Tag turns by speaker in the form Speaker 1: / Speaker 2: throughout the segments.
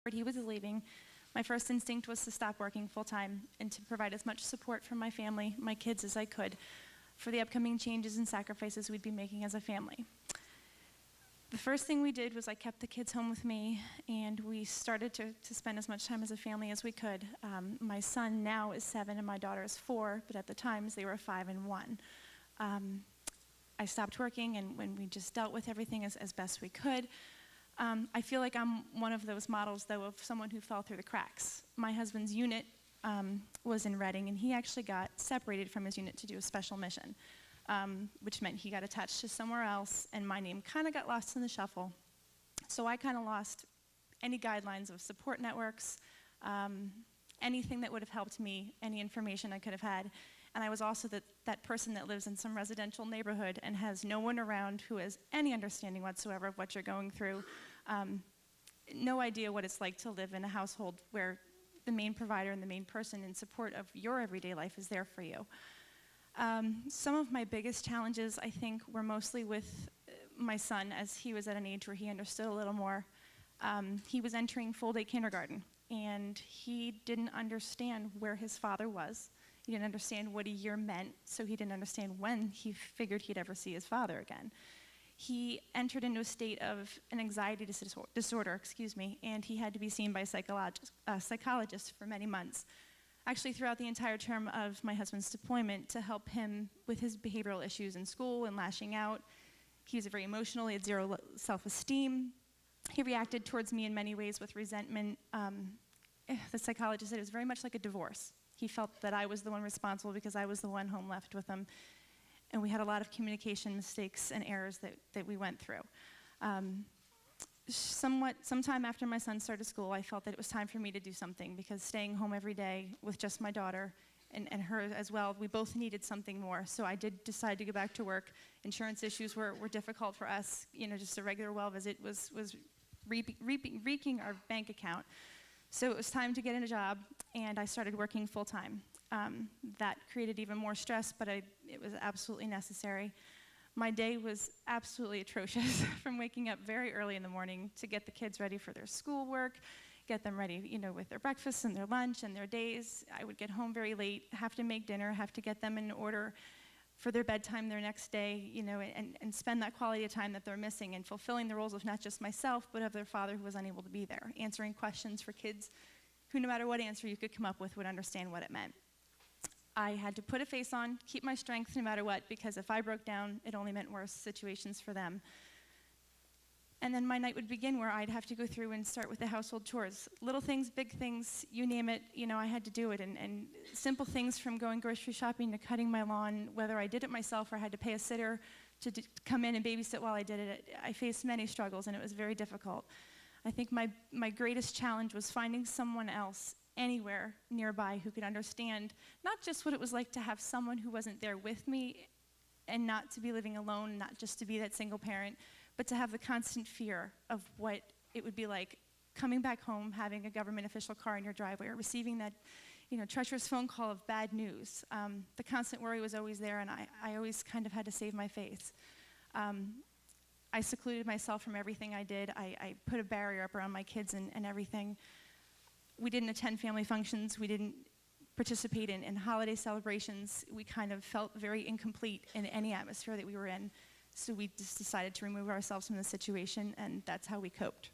Speaker 1: he was leaving, my first instinct was to stop working full-time and to provide as much support for my family, my kids, as I could for the upcoming changes and sacrifices we'd be making as a family. The first thing we did was I kept the kids home with me, and we started to spend as much time as a family as we could. My son now is 7 and my daughter is 4, but at the times they were 5 and 1. I stopped working, and when we just dealt with everything as best we could. I feel like I'm one of those models, though, of someone who fell through the cracks. My husband's unit was in Reading, and he actually got separated from his unit to do a special mission, which meant he got attached to somewhere else, and my name kind of got lost in the shuffle. So I kind of lost any guidelines of support networks, anything that would have helped me, any information I could have had. And I was also that person that lives in some residential neighborhood and has no one around who has any understanding whatsoever of what you're going through. No idea what it's like to live in a household where the main provider and the main person in support of your everyday life is there for you. Some of my biggest challenges, I think, were mostly with my son, as he was at an age where he understood a little more. He was entering full-day kindergarten, and he didn't understand where his father was. He didn't understand what a year meant, so he didn't understand when he figured he'd ever see his father again. He entered into a state of an anxiety disorder, and he had to be seen by a psychologist for many months, actually throughout the entire term of my husband's deployment, to help him with his behavioral issues in school and lashing out. He was very emotional, he had zero self-esteem. He reacted towards me in many ways with resentment. The psychologist said it was very much like a divorce. He felt that I was the one responsible because I was the one home left with him. And we had a lot of communication mistakes and errors that we went through. Sometime after my son started school, I felt that it was time for me to do something, because staying home every day with just my daughter and her as well, we both needed something more. So I did decide to go back to work. Insurance issues were difficult for us. Just a regular well visit was wreaking our bank account. So it was time to get in a job, and I started working full-time. That created even more stress, but it was absolutely necessary. My day was absolutely atrocious, from waking up very early in the morning to get the kids ready for their schoolwork, get them ready, with their breakfast and their lunch and their days. I would get home very late, have to make dinner, have to get them in order for their bedtime their next day, and spend that quality of time that they're missing and fulfilling the roles of not just myself, but of their father who was unable to be there, answering questions for kids who, no matter what answer you could come up with, would understand what it meant. I had to put a face on, keep my strength no matter what, because if I broke down, it only meant worse situations for them. And then my night would begin where I'd have to go through and start with the household chores. Little things, big things, you name it, I had to do it. And simple things from going grocery shopping to cutting my lawn, whether I did it myself or I had to pay a sitter to come in and babysit while I did it, I faced many struggles, and it was very difficult. I think my greatest challenge was finding someone else anywhere nearby who could understand not just what it was like to have someone who wasn't there with me and not to be living alone, not just to be that single parent, but to have the constant fear of what it would be like coming back home, having a government official car in your driveway, or receiving that treacherous phone call of bad news. The constant worry was always there, and I always kind of had to save my face. I secluded myself from everything I did. I put a barrier up around my kids and everything. We didn't attend family functions. We didn't participate in holiday celebrations. We kind of felt very incomplete in any atmosphere that we were in. So we just decided to remove ourselves from the situation, and that's how we coped.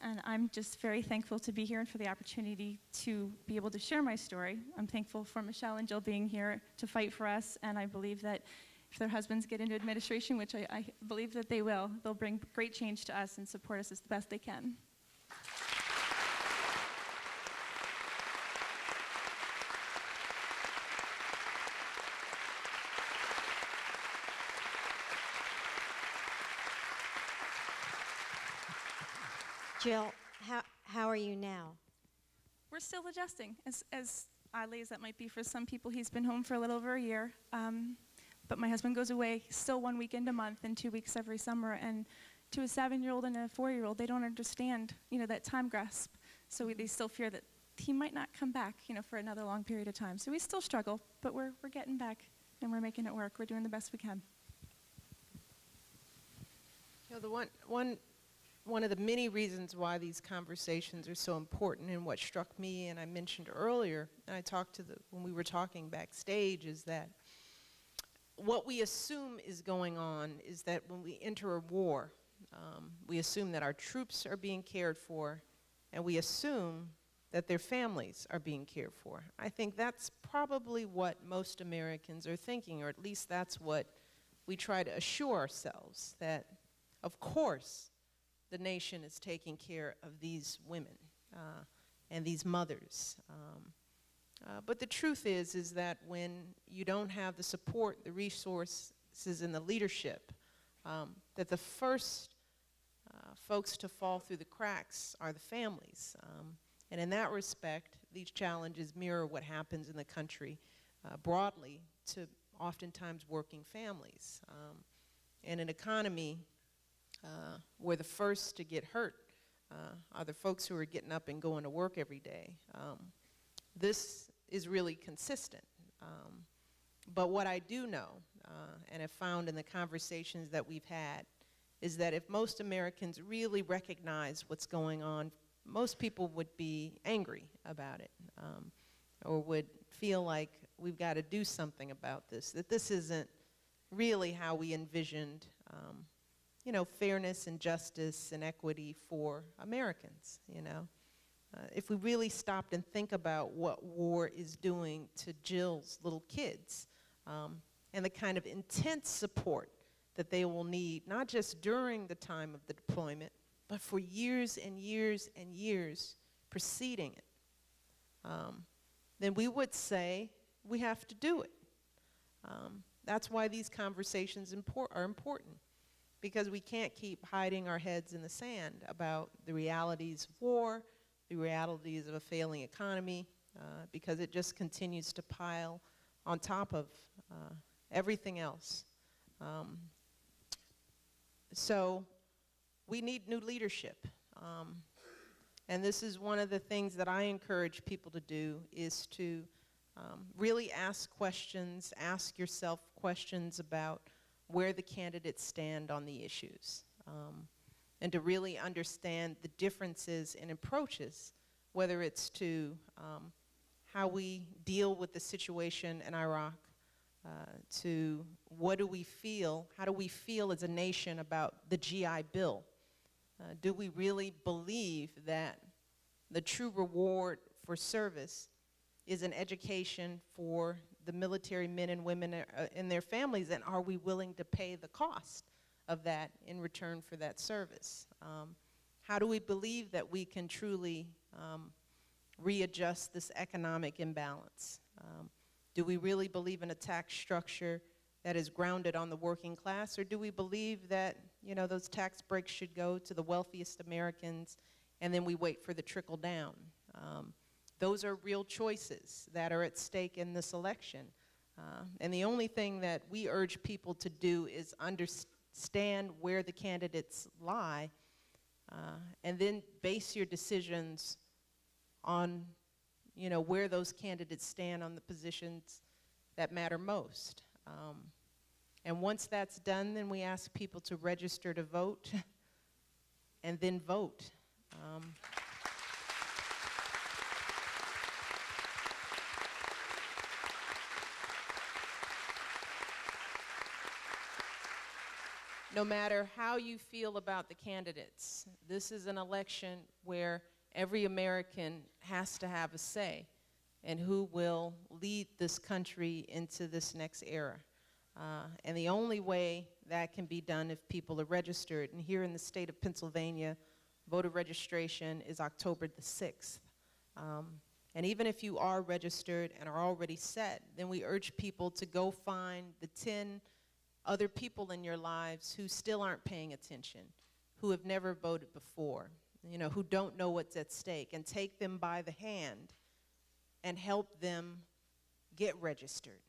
Speaker 1: And I'm just very thankful to be here and for the opportunity to be able to share my story. I'm thankful for Michelle and Jill being here to fight for us, and I believe that if their husbands get into administration, which I believe that they will, they'll bring great change to us and support us as the best they can.
Speaker 2: Jill, how are you now?
Speaker 1: We're still adjusting. As oddly as that might be for some people, he's been home for a little over a year. But my husband goes away still 1 weekend a month and 2 weeks every summer. And to a 7-year-old and a 4-year-old, they don't understand, that time grasp. So they still fear that he might not come back, for another long period of time. So we still struggle, but we're getting back and we're making it work. We're doing the best we can.
Speaker 3: The one one of the many reasons why these conversations are so important, and what struck me, and I mentioned earlier, and I talked to when we were talking backstage, is that what we assume is going on is that when we enter a war, we assume that our troops are being cared for, and we assume that their families are being cared for. I think that's probably what most Americans are thinking, or at least that's what we try to assure ourselves, that of course the nation is taking care of these women and these mothers. But the truth is that when you don't have the support, the resources, and the leadership, that the first folks to fall through the cracks are the families. And in that respect, these challenges mirror what happens in the country broadly to oftentimes working families. In an economy where the first to get hurt are the folks who are getting up and going to work every day, this is really consistent. But what I do know, and have found in the conversations that we've had, is that if most Americans really recognize what's going on, most people would be angry about it, or would feel like we've got to do something about this, that this isn't really how we envisioned fairness and justice and equity for Americans, If we really stopped and think about what war is doing to Jill's little kids, and the kind of intense support that they will need, not just during the time of the deployment, but for years and years and years preceding it, then we would say we have to do it. That's why these conversations are important, because we can't keep hiding our heads in the sand about the realities of war, the realities of a failing economy, because it just continues to pile on top of everything else. So we need new leadership. And this is one of the things that I encourage people to do, is to really ask questions, ask yourself questions about where the candidates stand on the issues, and to really understand the differences in approaches, whether it's to how we deal with the situation in Iraq, to what do we feel, how do we feel as a nation about the GI Bill? Do we really believe that the true reward for service is an education for the military men and women and their families, and are we willing to pay the cost of that in return for that service? How do we believe that we can truly readjust this economic imbalance? Do we really believe in a tax structure that is grounded on the working class, or do we believe that those tax breaks should go to the wealthiest Americans and then we wait for the trickle down? Those are real choices that are at stake in this election. And the only thing that we urge people to do is understand where the candidates lie, and then base your decisions on where those candidates stand on the positions that matter most. And once that's done, then we ask people to register to vote and then vote. No matter how you feel about the candidates, this is an election where every American has to have a say in who will lead this country into this next era. And the only way that can be done if people are registered, and here in the state of Pennsylvania, voter registration is October the 6th. And even if you are registered and are already set, then we urge people to go find the 10 other people in your lives who still aren't paying attention, who have never voted before, who don't know what's at stake, and take them by the hand and help them get registered.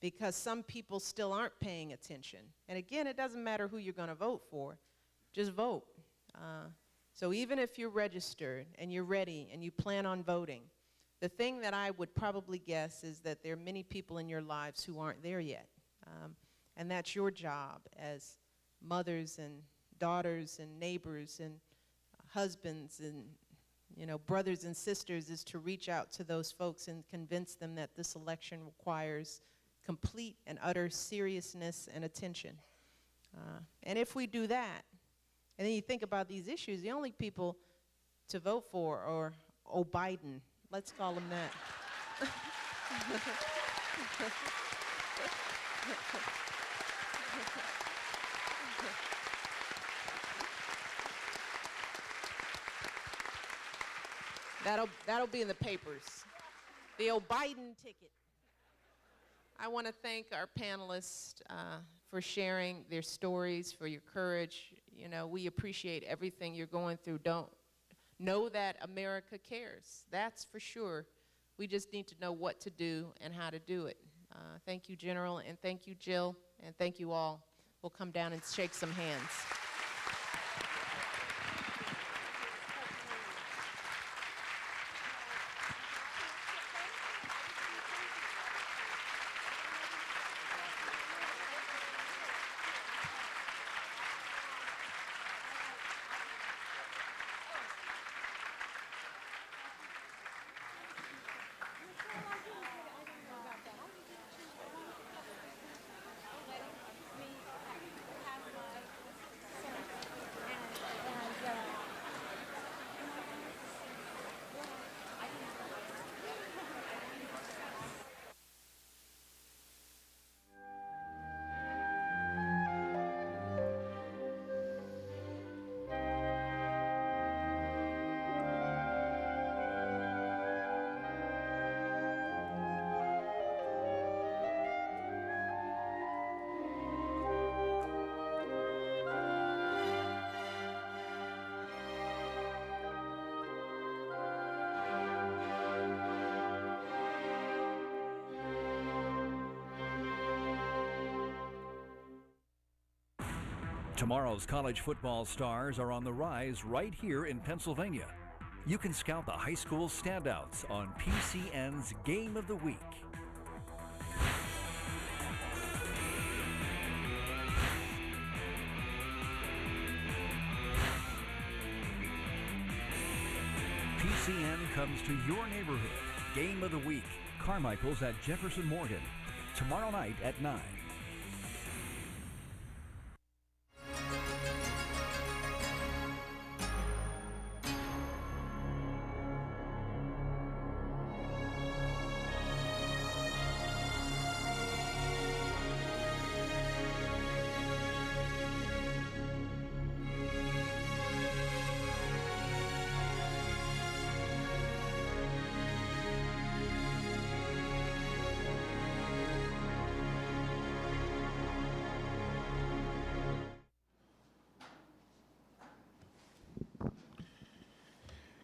Speaker 3: Because some people still aren't paying attention. And again, it doesn't matter who you're going to vote for, just vote. So even if you're registered and you're ready and you plan on voting, the thing that I would probably guess is that there are many people in your lives who aren't there yet. And that's your job as mothers and daughters and neighbors and husbands and brothers and sisters is to reach out to those folks and convince them that this election requires complete and utter seriousness and attention. And if we do that, and then you think about these issues, the only people to vote for are Biden. Let's call him that. That'll be in the papers. The Biden ticket. I want to thank our panelists for sharing their stories, for your courage. We appreciate everything you're going through. Don't know that America cares. That's for sure. We just need to know what to do and how to do it. Thank you, General, and thank you, Jill, and thank you all. We'll come down and shake some hands.
Speaker 4: Tomorrow's college football stars are on the rise right here in Pennsylvania. You can scout the high school standouts on PCN's Game of the Week. PCN comes to your neighborhood. Game of the Week. Carmichael's at Jefferson Morgan. Tomorrow night at 9.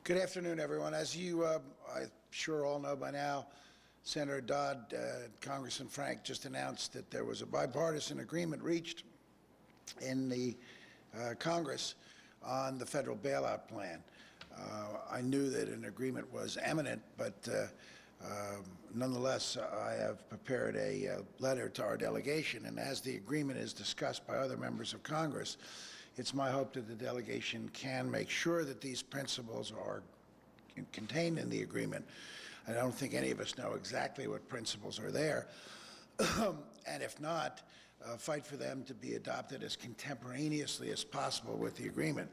Speaker 5: Good afternoon, everyone. As you, I'm sure all know by now, Senator Dodd, Congressman Frank just announced that there was a bipartisan agreement reached in the Congress on the federal bailout plan. I knew that an agreement was imminent, but nonetheless, I have prepared a letter to our delegation, and as the agreement is discussed by other members of Congress, it's my hope that the delegation can make sure that these principles are contained in the agreement. I don't think any of us know exactly what principles are there, and if not, fight for them to be adopted as contemporaneously as possible with the agreement.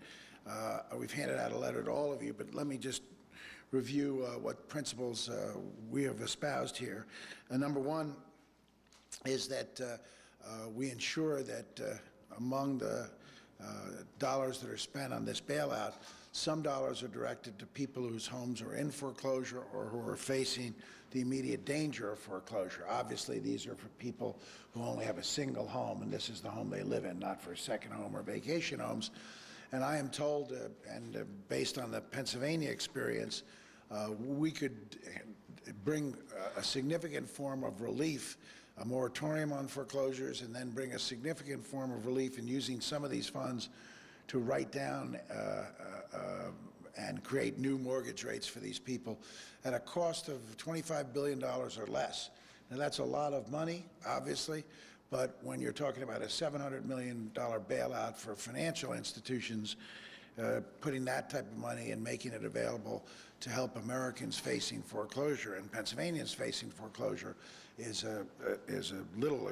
Speaker 5: We've handed out a letter to all of you, but let me just review what principles we have espoused here. Number one is that we ensure that among the dollars that are spent on this bailout, some dollars are directed to people whose homes are in foreclosure or who are facing the immediate danger of foreclosure. Obviously, these are for people who only have a single home, and this is the home they live in, not for second home or vacation homes. And I am told, based on the Pennsylvania experience, we could bring a significant form of relief, a moratorium on foreclosures, and then bring a significant form of relief in using some of these funds to write down and create new mortgage rates for these people at a cost of $25 billion or less. Now, that's a lot of money, obviously, But when you're talking about a $700 million bailout for financial institutions, putting that type of money and making it available to help Americans facing foreclosure and Pennsylvanians facing foreclosure is a little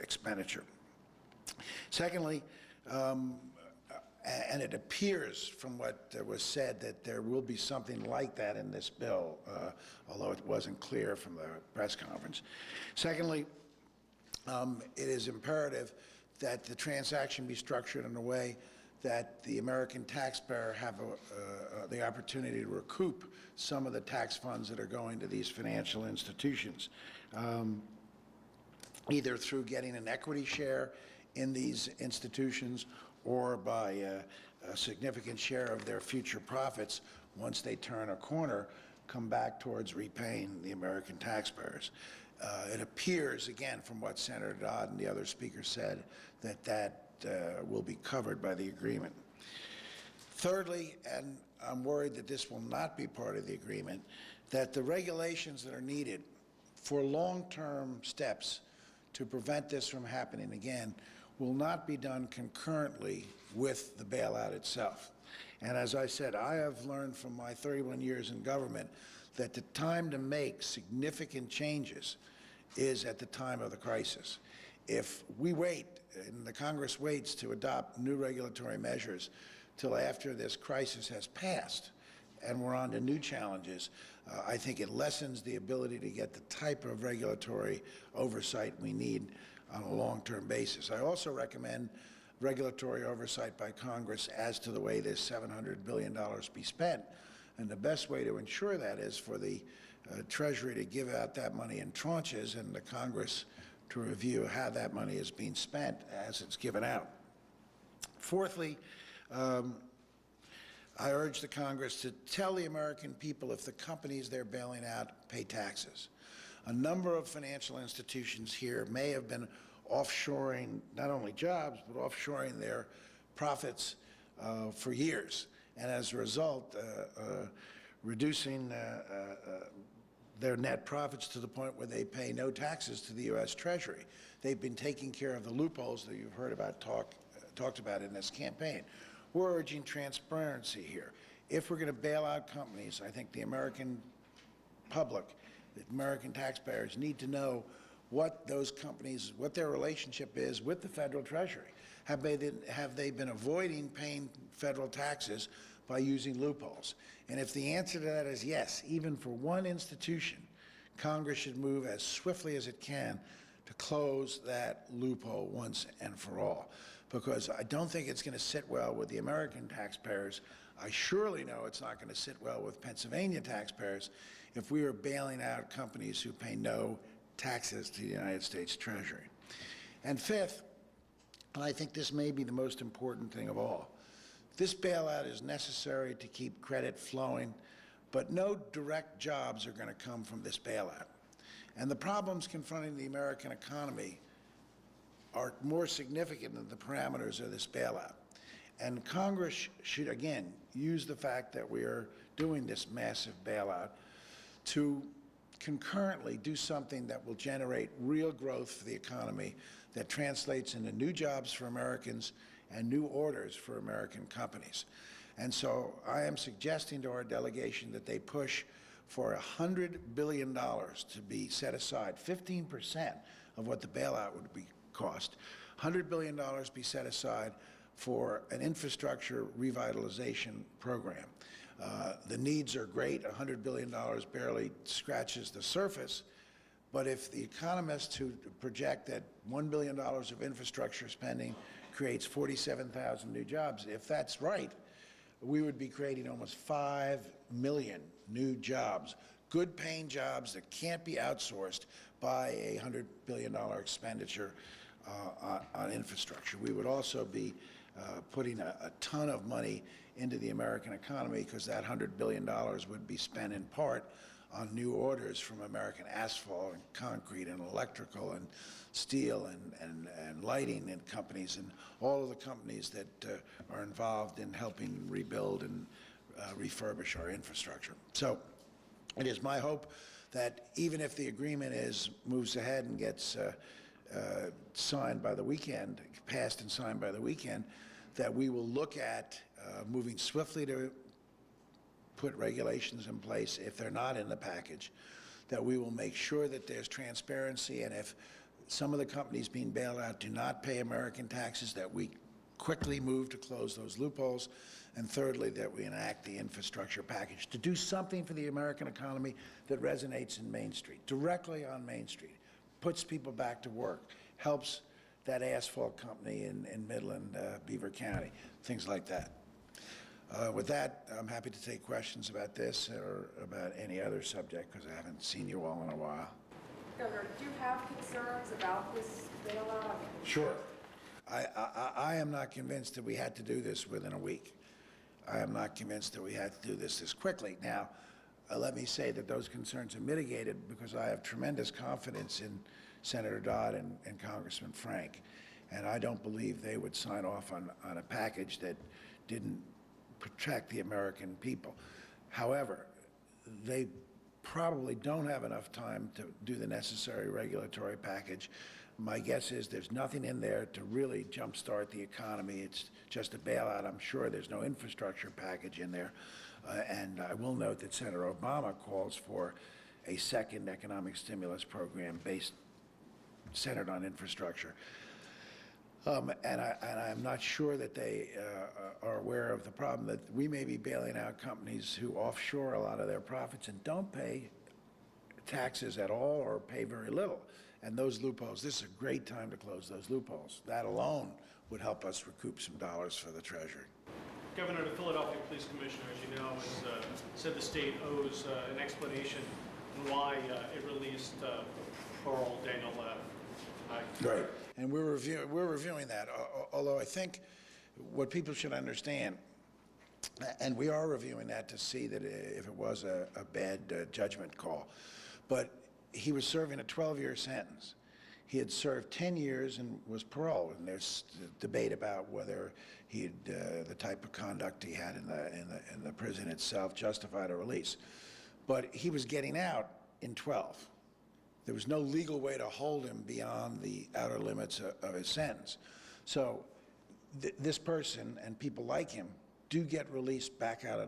Speaker 5: expenditure. Secondly, and it appears from what was said that there will be something like that in this bill, although it wasn't clear from the press conference. Secondly, it is imperative that the transaction be structured in a way that the American taxpayer have the opportunity to recoup some of the tax funds that are going to these financial institutions, either through getting an equity share in these institutions or by a significant share of their future profits once they turn a corner, come back towards repaying the American taxpayers. It appears, again, from what Senator Dodd and the other speakers said, that will be covered by the agreement. Thirdly, and I'm worried that this will not be part of the agreement, that the regulations that are needed for long-term steps to prevent this from happening again will not be done concurrently with the bailout itself. And as I said, I have learned from my 31 years in government that the time to make significant changes is at the time of the crisis. If we wait, and the Congress waits to adopt new regulatory measures till after this crisis has passed and we're on to new challenges, I think it lessens the ability to get the type of regulatory oversight we need on a long-term basis. I also recommend regulatory oversight by Congress as to the way this $700 billion be spent. And the best way to ensure that is for the Treasury to give out that money in tranches and the Congress to review how that money is being spent as it's given out. Fourthly, I urge the Congress to tell the American people if the companies they're bailing out pay taxes. A number of financial institutions here may have been offshoring not only jobs, but offshoring their profits for years. And as a result, reducing their net profits to the point where they pay no taxes to the U.S. Treasury. They've been taking care of the loopholes that you've heard about talked about in this campaign. We're urging transparency here. If we're going to bail out companies, I think the American public, the American taxpayers need to know what those companies, what their relationship is with the federal Treasury. Have they been avoiding paying federal taxes by using loopholes? And if the answer to that is yes, even for one institution, Congress should move as swiftly as it can to close that loophole once and for all. Because I don't think it's going to sit well with the American taxpayers. I surely know it's not going to sit well with Pennsylvania taxpayers if we are bailing out companies who pay no taxes to the United States Treasury. And fifth, and I think this may be the most important thing of all, this bailout is necessary to keep credit flowing, but no direct jobs are going to come from this bailout. And the problems confronting the American economy are more significant than the parameters of this bailout. And Congress should, again, use the fact that we are doing this massive bailout to concurrently do something that will generate real growth for the economy that translates into new jobs for Americans and new orders for American companies. And so I am suggesting to our delegation that they push for $100 billion to be set aside, 15% of what the bailout would be cost. $100 billion be set aside for an infrastructure revitalization program. The needs are great. $100 billion barely scratches the surface. But if the economists who project that $1 billion of infrastructure spending creates 47,000 new jobs, if that's right, we would be creating almost 5 million new jobs, good paying jobs that can't be outsourced by a $100 billion expenditure on infrastructure. We would also be putting a ton of money into the American economy because that $100 billion would be spent in part on new orders from American asphalt and concrete and electrical and steel and lighting and companies and all of the companies that are involved in helping rebuild and refurbish our infrastructure. So it is my hope that even if the agreement moves ahead and gets signed by the weekend, passed and signed by the weekend, that we will look at moving swiftly to put regulations in place if they're not in the package, that we will make sure that there's transparency, and if some of the companies being bailed out do not pay American taxes, that we quickly move to close those loopholes, and thirdly, that we enact the infrastructure package to do something for the American economy that resonates in Main Street, directly on Main Street, puts people back to work, helps that asphalt company in Midland, Beaver County, things like that. With that, I'm happy to take questions about this or about any other subject, because I haven't seen you all in a while.
Speaker 6: Governor, do you have concerns about this bailout?
Speaker 5: Sure. I am not convinced that we had to do this within a week. I am not convinced that we had to do this quickly. Now, let me say that those concerns are mitigated because I have tremendous confidence in Senator Dodd and Congressman Frank, and I don't believe they would sign off on a package that didn't protect the American people. However, they probably don't have enough time to do the necessary regulatory package. My guess is there's nothing in there to really jumpstart the economy. It's just a bailout. I'm sure there's no infrastructure package in there. And I will note that Senator Obama calls for a second economic stimulus program centered on infrastructure. And I'm not sure that they are aware of the problem that we may be bailing out companies who offshore a lot of their profits and don't pay taxes at all or pay very little. And those loopholes, this is a great time to close those loopholes. That alone would help us recoup some dollars for the Treasury.
Speaker 7: Governor, the Philadelphia Police Commissioner, as you know, has said the state owes an explanation on why it released Pearl Daniel.
Speaker 5: Right. And we're reviewing that. Although I think what people should understand, and we are reviewing that to see that if it was a bad judgment call, but he was serving a 12-year sentence. He had served 10 years and was paroled, and there's debate about whether the type of conduct he had in the prison itself justified a release. But he was getting out in 12. There was no legal way to hold him beyond the outer limits of his sentence. So this person and people like him do get released back out